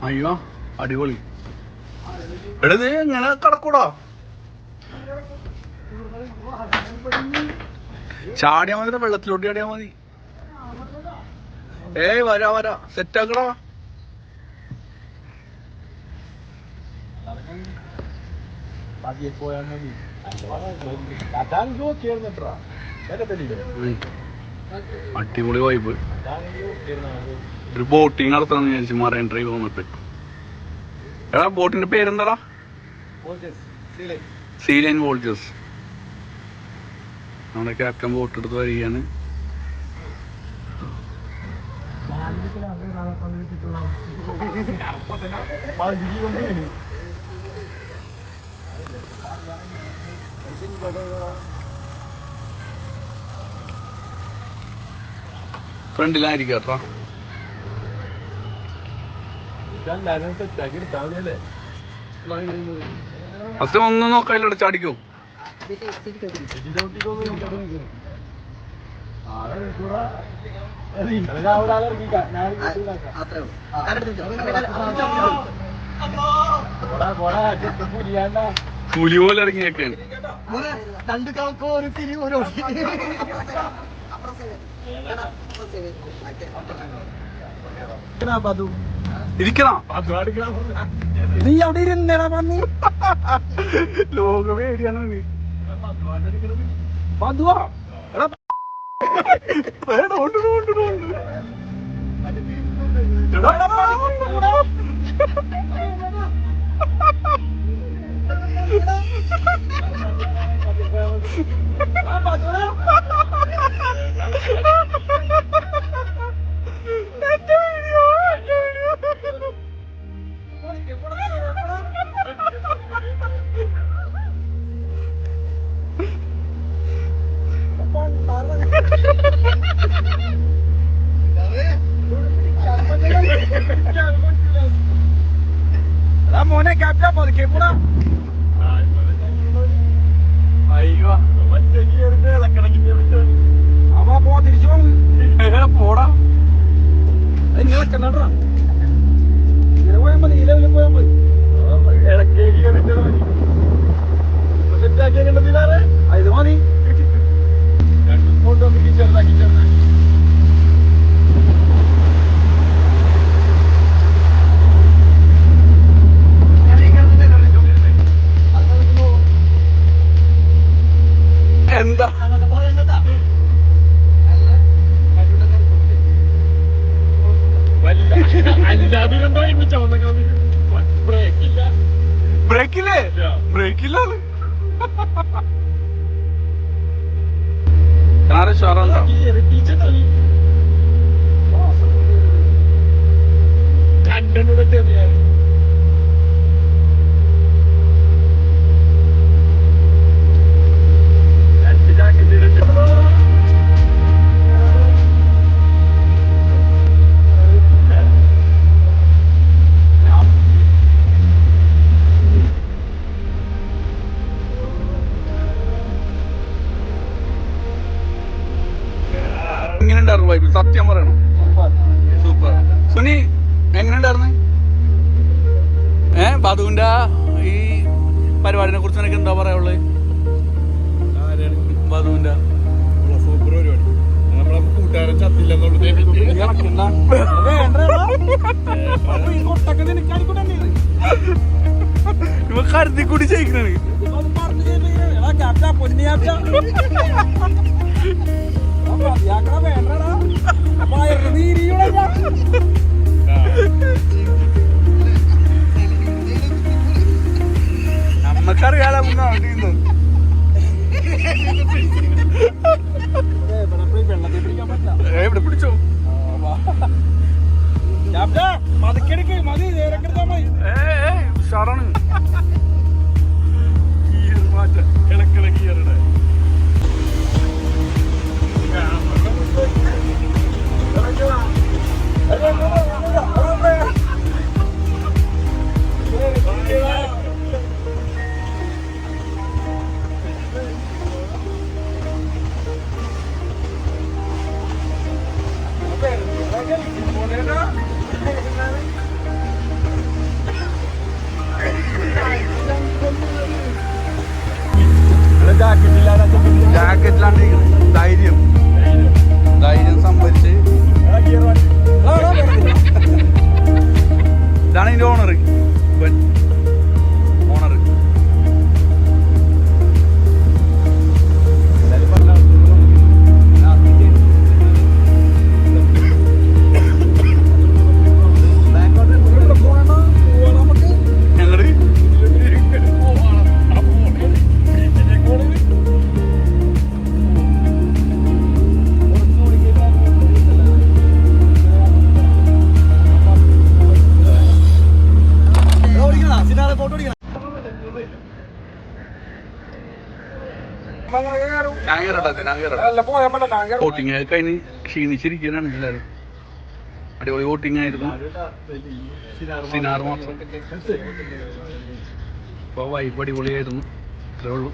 അയ്യോ അടിപൊളി. എടാ ഇത് എങ്ങനെ കടക്കൂടാ? ചാടിയാ മതി, വെള്ളത്തിലോട്ട് ചാടിയാ മതി. ഏയ് വരാ വരാ, സെറ്റ് ആക്കടാ. അടിപൊളി വൈബ്. ഒരു ബോട്ടിങ് നടത്താന്ന് വിചാരിച്ചു മറൈൻ ഡ്രൈവ് വന്നിട്ട്. എടാ ബോട്ടിന്റെ പേരെന്താടാ? See line വോൾജേഴ്സ്. നമ്മുടെ ക്യാപ്റ്റൻ ബോട്ട് എടുത്ത് വരികയാണ്. ഫ്രണ്ടിലായിരിക്കും കേട്ടോ. അത് ഒന്നും നോക്കാനില്ല, ചാടിക്കോ. പുലി പോലെ ഇറങ്ങിയൊക്കെയാണ്. ഇരിക്കണം. നീ അവിടെ ഇരുന്നേടാ പന്നി. ലോകമേടിയാണ് നീ. പതുവാ മോനെ ക്യാപ്റ്റൻ പതുക്കെ കൂടാ. അയ്യോ അമ്മ പോ, തിരിച്ചു പോടാ. ഇങ്ങനെ കണ്ടാ ഇങ്ങനെ പോയാൽ മതി, ഈ ലെവലിൽ പോയാൽ മതി. സെറ്റാക്കിയാ കണ്ടതില്ലാറെ ഇത് മതി. ചെറുതാക്കി ചെറുതാക്കി എന്താ ബ്രേക്കില്ലേ? ബ്രേക്കില്ല. എങ്ങനെയുണ്ടായിരുന്നു വൈബ്? സത്യം പറയണം. സൂപ്പർ. സുനി എങ്ങനെയുണ്ടായിരുന്നു? ബധുവിന്റെ ഈ പരിപാടിനെ കുറിച്ച് എനിക്ക് എന്താ പറയാനുള്ളത്? ബധുവിന്റെ സൂപ്പർ പരിപാടി. നമ്മളെ കൂട്ടുകാരൻ ചത്തില്ലെന്നുള്ളത് ഇവ കരുതി കൂടി ചെയ്യിക്കണേ. നമ്മക്കറിയാലോ എവിടെ പിടിച്ചോ ഉഷാറാണ്. ഇളക്കിളക്കിയറുടെ പോക്കറ്റിലാണ്ടിരിക്കണം. ധൈര്യം സംഭരിച്ച് ഇതാണ് ഇതിന്റെ ഓണർ. ഓണർ വോട്ടിംഗ് ഒക്കെ കഴിഞ്ഞ് ക്ഷീണിച്ചിരിക്കാനാണ് എല്ലാവരും. അടിപൊളി വോട്ടിംഗ് ആയിരുന്നു. സിനാർ മാത്രം. അപ്പോൾ വൈബ് അടിപൊളിയായിരുന്നു. അത്രേ ഉള്ളൂ.